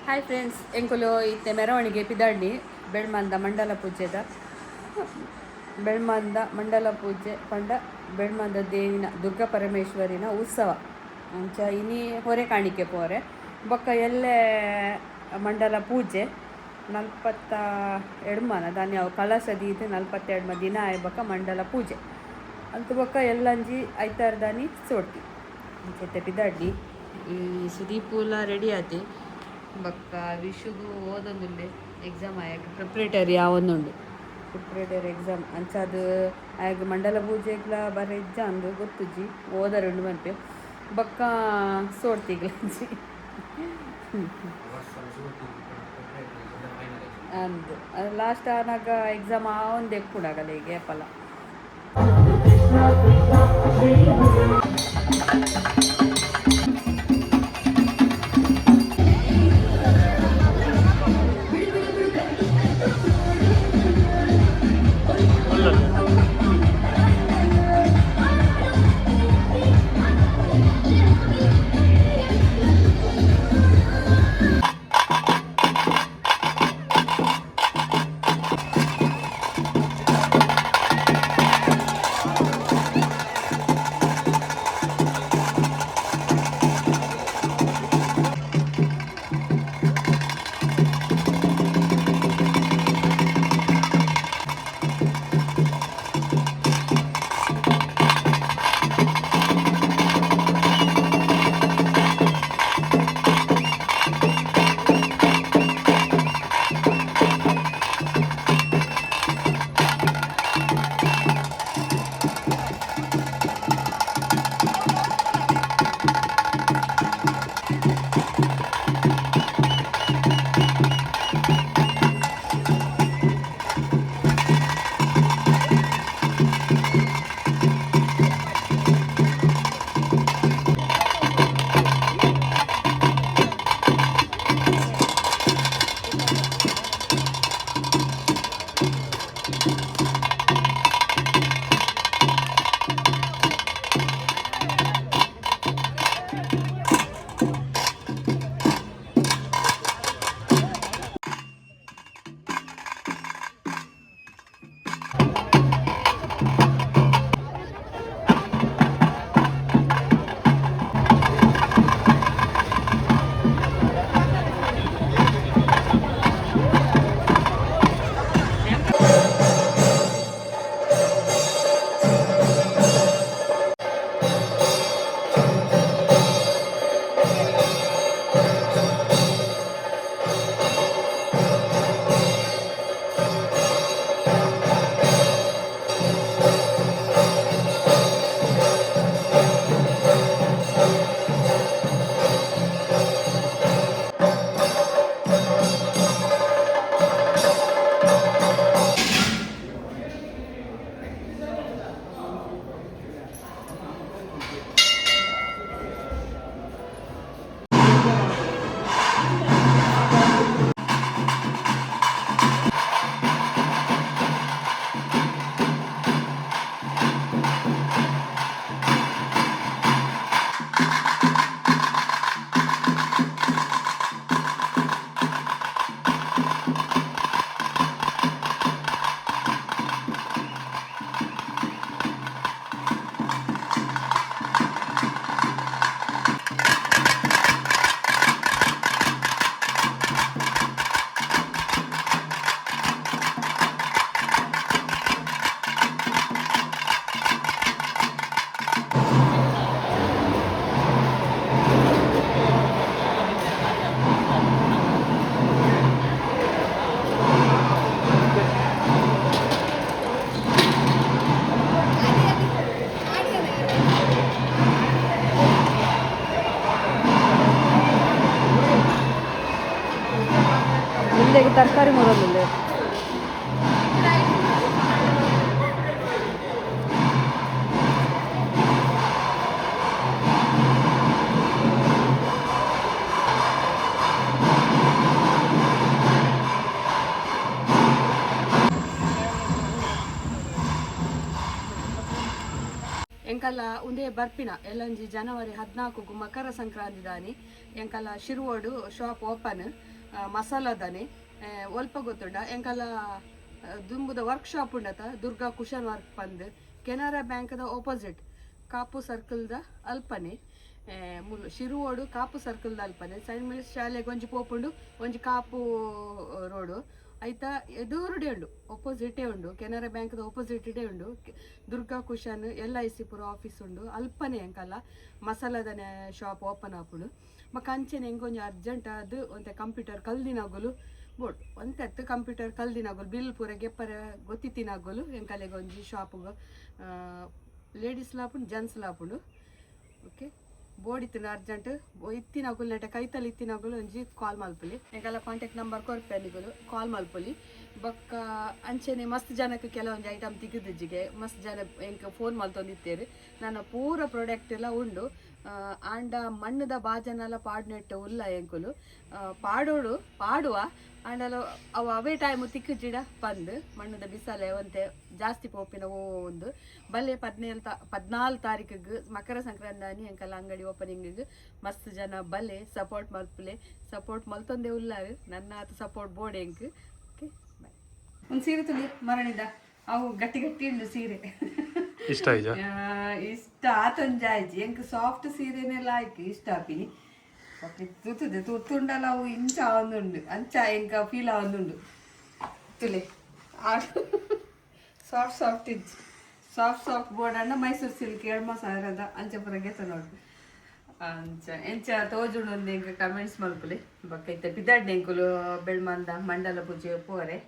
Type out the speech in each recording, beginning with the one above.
hi friends ಎಂಕುಲು ಇತ್ತೆ ಮೆರವಣಿಗೆ ಪಿದಾಡ್ನಿ ಬೆಳ್ಮಂದ ಮಂಡಲ ಪೂಜೆದ ಬೆಳ್ಮಂದ ಮಂಡಲ ಪೂಜೆ ಪಂಡ ಬೆಳ್ಮಂದ ದೇವಿನ ದುರ್ಗಾ ಪರಮೇಶ್ವರಿನ ಉತ್ಸವ ಅಂಚ ಇನಿ ಹೊರೆ ಕಾಣಿಕೆ ಪೋರೆ ಬೊಕ್ಕ ಎಲ್ಲೆ ಮಂಡಲ ಪೂಜೆ ನಲ್ಪತ್ತ ಎಡ್ಮನ ದಾನಿ ಅವು ಕಳಸದೀದು 42 ದಿನ ಆಯ್ ಬೊಕ್ಕ ಮಂಡಲ ಪೂಜೆ ಅಂತ ಬೊಕ್ಕ ಎಲ್ಲಂಜಿ ಐತಾರ್ದಾನಿ ಸೋಡ್ತಿ ಅಂಚೆತ್ತೆ ಪಿದಾಡ್ನಿ ಈ ಸುದೀಪುಲ ರೆಡಿ ಆತಿ ಬಕ್ಕ ವಿಶುಗು ಓದೊಂದುಲ್ಲೆ ಎಕ್ಸಾಮ್ ಆಯಾಗ ಪ್ರಿಪ್ರೇಟರಿ ಯಾವೊಂದುಂಡು ಪ್ರಿಪ್ರೇಟರಿ ಎಕ್ಸಾಮ್ ಅಂಚಾದು ಆಯಾಗ ಮಂಡಲ ಪೂಜೆಗ್ಲ ಬರ ಇಜ್ಜ ಅಂದು ಗೊತ್ತುಜ್ಜಿ ಓದರುಂಡು ಮನ್ಪೆ ಬಕ್ಕ ಸೋಡ್ತಿಗ್ಲಂಜಿ ಅಂದು ಲಾಸ್ಟ್ ಆನಾಗ ಎಕ್ಸಾಮ್ ಆವೊಂದು ಎಪ್ಪುಡಾಗಲ್ಲ ಈಗ ಏಪಲ್ಲ ಇಲ್ಲೆಗೆ ತರಕಾರಿ ಮೊದಲಿಲ್ಲ ಎಂಕಲ್ಲ ಉಂದೇ ಬರ್ಪಿನ ಎಲ್ಲಂಜಿ ಜನವರಿ 14 ಮಕರ ಸಂಕ್ರಾಂತಿ ದಾನಿ ಎಂಕಲ್ಲ ಶಿರುವೋಡು ಶಾಪ್ ಓಪನ್ ಮಸಾಲದನೆ ಒಲ್ಪ ಗೊತ್ತುಂಡ ಎಂಕಲ್ಲ ದುಂಬುದ ವರ್ಕ್ಶಾಪ್ ಉಂಡತ ದುರ್ಗಾ ಕುಶನ್ ವರ್ಕ್ ಪಂದ್ ಕೆನರಾ ಬ್ಯಾಂಕ್ದ ಆಪೋಸಿಟ್ ಕಾಪು ಸರ್ಕಲ್ದ ಅಲ್ಪನೆ ಶಿರುವೋಡು ಕಾಪು ಸರ್ಕಲ್ದ ಅಲ್ಪನೆ ಸೈಂಟ್ ಮೇರಿಸ್ ಶಾಲೆಗೆ ಒಂಜಿ ಪೋಪುಂಡು ಒಂಜಿ ಕಾಪು ರೋಡು ಐತ ಎದುರುಡೆ ಉಂಡು ಆಪೋಸಿಟೇ ಉಂಡು ಕೆನರಾ ಬ್ಯಾಂಕ್ದ ಆಪೋಸಿಟೇ ಉಂಡು ದುರ್ಗಾ ಕುಶನ್ LIC ಪುರ ಆಫೀಸ್ ಉಂಡು ಅಲ್ಪನೆ ಎಂಕಲ್ಲ ಮಸಾಲದನೆ ಶಾಪ್ ಓಪನ್ ಆಪುಂಡು ಮಕ್ಕ ಅಂಚೆನೆ ಎಂಗೊಂಜಿ ಅರ್ಜೆಂಟ್ ಅದು ಒಂತೆ ಕಂಪ್ಯೂಟರ್ ಕಲ್ದಿನಾಗಲು ಬೋಡ್ ಒಂತೆತ್ತು ಕಂಪ್ಯೂಟರ್ ಕಲ್ದಿನಾಗಲು ಬಿಲ್ ಪೂರ ಗೆಪ್ಪರ ಗೊತ್ತಿತ್ತಿನಾಗಲು ಎಂಕಲೆಗೆ ಒಂಜಿ ಶಾಪುಗ ಲೇಡೀಸ್ ಲಾಪುಂಡು ಜೆಂಟ್ಸ್ ಲಾಪುಂಡು ಓಕೆ ಬೋರ್ಡ್ ಇತ್ತಿನ ಅರ್ಜೆಂಟ್ ಇತ್ತಿನಾಗುಲು ನೆಟ್ಟ ಕೈತಲ್ಲಿ ಇತ್ತಿನಾಗುಲು ಒಂಜಿ ಕಾಲ್ ಮಲ್ಪುಲಿ ಎಂಕಲ್ಲ ಕಾಂಟ್ಯಾಕ್ಟ್ ನಂಬರ್ ಕೊರ್ಪೆನಿಗುಲು ಕಾಲ್ ಮಲ್ಪುಲಿ ಬೊಕ್ಕ ಅಂಚೆನೆ ಮಸ್ತ್ ಜನಕ್ಕೆ ಕೆಲವೊಂದು ಐಟಮ್ ತೆಗೆದಿಜ್ಜಿಗೆ ಮಸ್ತ್ ಜನ ಎಂಕ ಫೋನ್ ಮಲ್ತೊಂದಿತ್ತೇರು ನನ್ನ ಪೂರ ಪ್ರಾಡಕ್ಟ್ ಎಲ್ಲ ಉಂಡು ಆಂಡ ಮಣ್ಣದ ಬಾಜನೆಲ್ಲ ಪಾಡ್ನೆಟ್ಟು ಉಲ್ಲ ಎಂಕುಲು ಪಾಡೋಡು ಪಾಡುವ ಆಂಡಲ ಅವು ಅವೇ ಟೈಮು ತಿಕ್ಕುಜಿಡ ಬಂದು ಮಣ್ಣದ ಬಿಸಾಲೆ ಒಂತೆ ಜಾಸ್ತಿ ಪೋಪಿನ ಒಂದು ಬಲ್ಲೆ 14 ತಾರೀಕಿಗೆ ಮಕರ ಸಂಕ್ರಾಂತಿ ಎಂಕಲ್ಲ ಅಂಗಡಿ ಓಪನಿಂಗಿಗೆ ಮಸ್ತ್ ಜನ ಬಲ್ಲೆ ಸಪೋರ್ಟ್ ಮಲ್ಪುಲೆ ಸಪೋರ್ಟ್ ಮಲ್ತೊಂದೆ ಉಲ್ಲಾರು ನನ್ನ ಆತ ಸಪೋರ್ಟ್ ಬೋರ್ಡ್ ಎಂಕ್ ಓಕೆ ಬಾಯ್ ಒಂದು ಸೀರೆ ತುಳಿ ಮರಣಿದ ಅವು ಗಟ್ಟಿ ಗಟ್ಟಿ ಉಂಡು ಸೀರೆ ಇಷ್ಟ ಆತೊಂಜಾಯ್ಜಿ ಎಂಕ್ ಸಾಫ್ಟ್ ಸೀರೆನೆಲ್ಲ ಆಯ್ತು ಇಷ್ಟ ಆಪಿನಿ ತುತ್ತದೆ ತುತ್ತುಂಡಲ ಅವು ಇಂಚ ಒಂದುಂಡು ಅಂಚ ಎಂಕ ಫೀಲ್ ಒಂದುಂಡು ತುಲೆ ಸಾಫ್ಟ್ ಇಜ್ಜಿ ಸಾಫ್ಟ್ ಬೋರ್ಡ್ ಅಣ್ಣ ಮೈಸೂರು ಸಿಲ್ಕ್ 2,000 ಅಂಚ ಪುರ ಗೆತ ನೋಡು ಅಂಚ ಎಂಚ ತೋಜುಂಡು ಒಂದು ಎಂಕ ಕಮೆಂಟ್ಸ್ ಮಲ್ಪುಲೆ ಬಕ್ಕೈತೆ ಪಿದಾಡ್ನೆ ಎಂಕುಲು ಬೆಳ್ಮಂದ ಮಂಡಲ ಪೂಜೆ ಪೋರೆ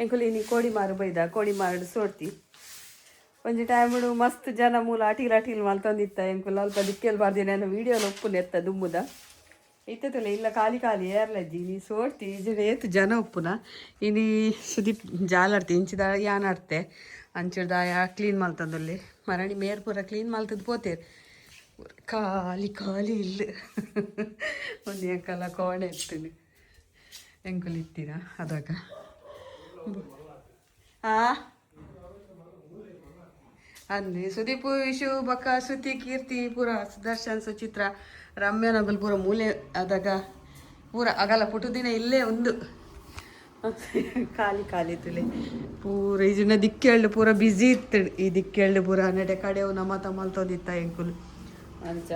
ಎಂಕುಲಿನಿ ಕೋಡಿ ಮಾರು ಬೈದ ಕೋಡಿ ಮಾರು ಸೋಡ್ತಿ ಒಂಜಿ ಟೈಮಡು ಮಸ್ತ್ ಜನ ಮೂಲ ಅಟೀಲ್ ಮಲ್ತೊಂದಿತ್ತ ಎಂಕುಲ ಅಲ್ಪ ದಿಕ್ಕೆಲ್ ಬಾರ್ದಿ ನಾನು ವೀಡಿಯೋನ ಉಪ್ಪುನ ಎತ್ತ ದುಮ್ಮುದ ಇತ್ತಲ್ಲ ಇಲ್ಲ ಖಾಲಿ ಏರ್ಲಜ್ಜಿ ನೀ ಸೋಡ್ತಿ ಜನ ಏತು ಜನ ಉಪ್ಪುನ ಇನಿ ಸುದೀಪ್ ಜಾಲಾಡ್ತಿ ಇಂಚಿದ ಯಾನಾಡ್ತೆ ಅಂಚಿಡ್ದ ಕ್ಲೀನ್ ಮಲ್ತಂದಲ್ಲಿ ಮರಣಿ ಮೇರ್ ಪೂರ ಕ್ಲೀನ್ ಮಲ್ತದ್ದು ಪೋತೇರು ಖಾಲಿ ಇಲ್ಲ ಒಂದು ಎಂಕಲ್ಲ ಕೋಣೆ ಇರ್ತೀನಿ ಎಂಕುಲ್ ಇತ್ತೀರ ಅದಾಗ ಅಂದು ಸುದೀಪ್ ಇಶು ಬಕ್ಕ ಶ್ರುತಿ ಕೀರ್ತಿ ಪೂರ ಸುದರ್ಶನ್ ಸುಚಿತ್ರ ರಮ್ಯ ನಗಲ್ ಪೂರ ಮೂಲೆ ಅದಾಗ ಪೂರ ಆಗಲ್ಲ ಪುಟು ದಿನ ಇಲ್ಲೇ ಒಂದು ಖಾಲಿ ತುಲೆ ಪೂರ ಇದನ್ನ ದಿಕ್ಕೆಳ್ಳು ಪೂರ ಬ್ಯುಸಿ ಇತ್ತು ಈ ದಿಕ್ಕೆಳ್ಳು ಪೂರ ನಡೆ ಕಡೆವು ನಮ್ಮ ತಮ್ಮಲ್ತೋದಿತ್ತ ಎಂಕುಲು ಅಂಚ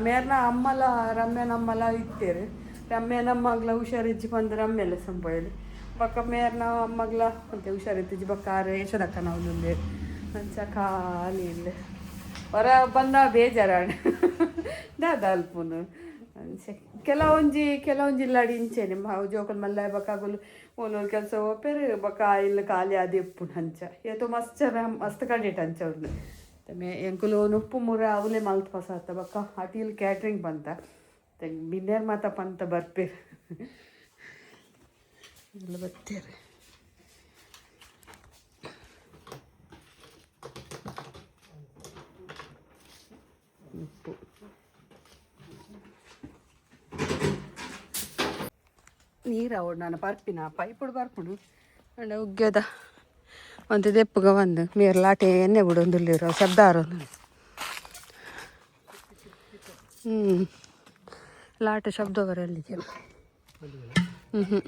ಮೇರ್ನ ಅಮ್ಮಲ ರಮ್ಯನ ಅಮ್ಮಲ ಇತ್ತೇರು ರಮ್ಯನ ಮಗ್ಲ ಹುಷಾರಿಜ್ಜಿ ಬಂದು ರಮ್ಯಲ್ಲ ಸಂಪೋಯಲು ಬಕ್ಕ ಮೇರ್ನ ಮಗ್ಲ ಅಂತ ಹುಷಾರಿತ್ತಿಜ್ಜಿ ಬಕ್ಕ ಯಶೋದಕ್ಕ ನಾವು ಅಂಚ ಖಾಲಿ ಇಲ್ಲ ಹೊರ ಬಂದ ಬೇಜಾರಾಣ ದಾದ ಅಲ್ಪುನು ಅಂಚೆ ಕೆಲವೊಂಜಿ ಇಲ್ಲಾಡಿ ಇಂಚೆನೆ ಜೋಕಲ್ ಮಲ್ಲ ಬಕ್ಕಾಗಲು ಒಂದೊಂದು ಕೆಲಸ ಹೋಗ್ಪೇರು ಬಕ್ಕ ಇಲ್ಲ ಖಾಲಿ ಅದೇ ಉಪ್ಪುನ ಅಂಚ ಏತು ಮಸ್ತ್ ಕಂಡಿಟ್ಟು ಅಂಚ ಅವ್ರನ್ನ ಎಂಕುಲು ಉಪ್ಪು ಮುರ ಅವಲೇ ಮಲ್ತ್ ಪಸಾತ ಬಕ್ಕ ಅಟೀಲ್ ಕ್ಯಾಟ್ರಿಂಗ್ ಬಂತ ಬಿನ್ನೇರ್ ಮಾತ ಪಂತ ಬರ್ಪೇರು ಎಲ್ಲ ಬರ್ತಾರೆ ಉಪ್ಪು ನೀರು ಅವಡು ನಾನು ಬರ್ಪಿನ ಪೈಪುಡು ಬರ್ಪುಡು ಅಂಡ ಉಗ್ಗ್ಯದ ಒಂದು ದೆಪ್ಪುಗ ಒಂದು ಮೇರ್ ಲಾಟೆ ಎಣ್ಣೆ ಬಿಡೊಂದುಲ್ಲಿರೋ ಶಬ್ದಾರೊಂದು ಲಾಟೆ ಶಬ್ದ ಬರಲಿಕ್ಕೆ ಹ್ಞೂ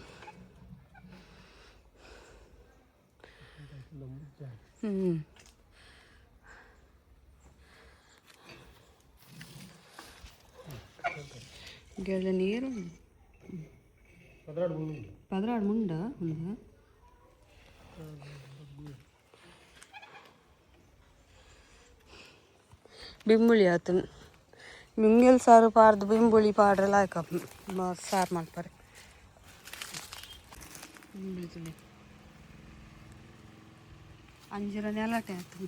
ಗೆಳ ನೀರು ಪದರಾಡು ಮುಂಡ ಒಂದು ಬಿಂಬುಳಿ ಆತು ಮಿಂಗಲ್ ಸಾರು ಪಾರ್ದು ಬಿಂಬುಳಿ ಪಾಡ್ರೆಲ್ಲ ಆಯ್ಕ ಸಾರು ಮಾಡ್ತಾರೆ ಅಂಜಿರ ನೆಲಟೆ ಆಯ್ತು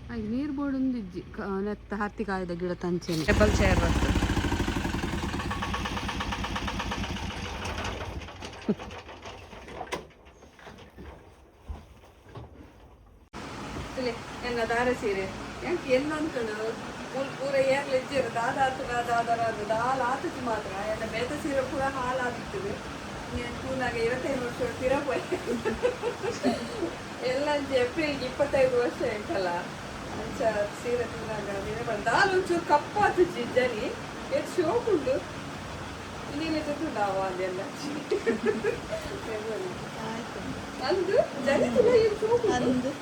ಹಾಗೆ ನೀರು ಬೋರ್ಡ್ ಇಜ್ಜಿ ನೆತ್ತ ಹತ್ತಿ ಕಾಯ್ದ ಗಿಡ ತಂಚೇನೆ ಟೇಬಲ್ ಚೇರ್ ಬರ್ತದೆ ಎನ್ನ ದಾರ ಸೀರೆ ಯಾಕೆ ಎಲ್ಲೊಂದು ಪೂರ ಏನ್ ಲೆಜ್ಜರು ದಾದಾತು ದಾಲ್ ಆತತಿ ಮಾತ್ರ ಎನ್ನ ಬೇತ ಸೀರೆ ಪೂರ ಹಾಲಾಗ್ತದೆ ಪೂನಾಗ 25 ವರ್ಷ ತಿರಪೋಯ್ ಎಲ್ಲ ಏಪ್ರಿಲ್ಗೆ 25 ವರ್ಷ ಆಯ್ತಲ್ಲ ಅಂಚ ಸೀರೆ ತಿನ್ನಾಗ ದಾಲ್ ಒಂಚೂರು ಕಪ್ಪಾತು ಜನಿ ಎಷ್ಟು ಶೋಕುಂಡು ನೀನೆ ಜೊತೆಂಡಾವ ಅದೆಲ್ಲ ಅಂದು ಜನಿ ಶೋಕು ಅಂದು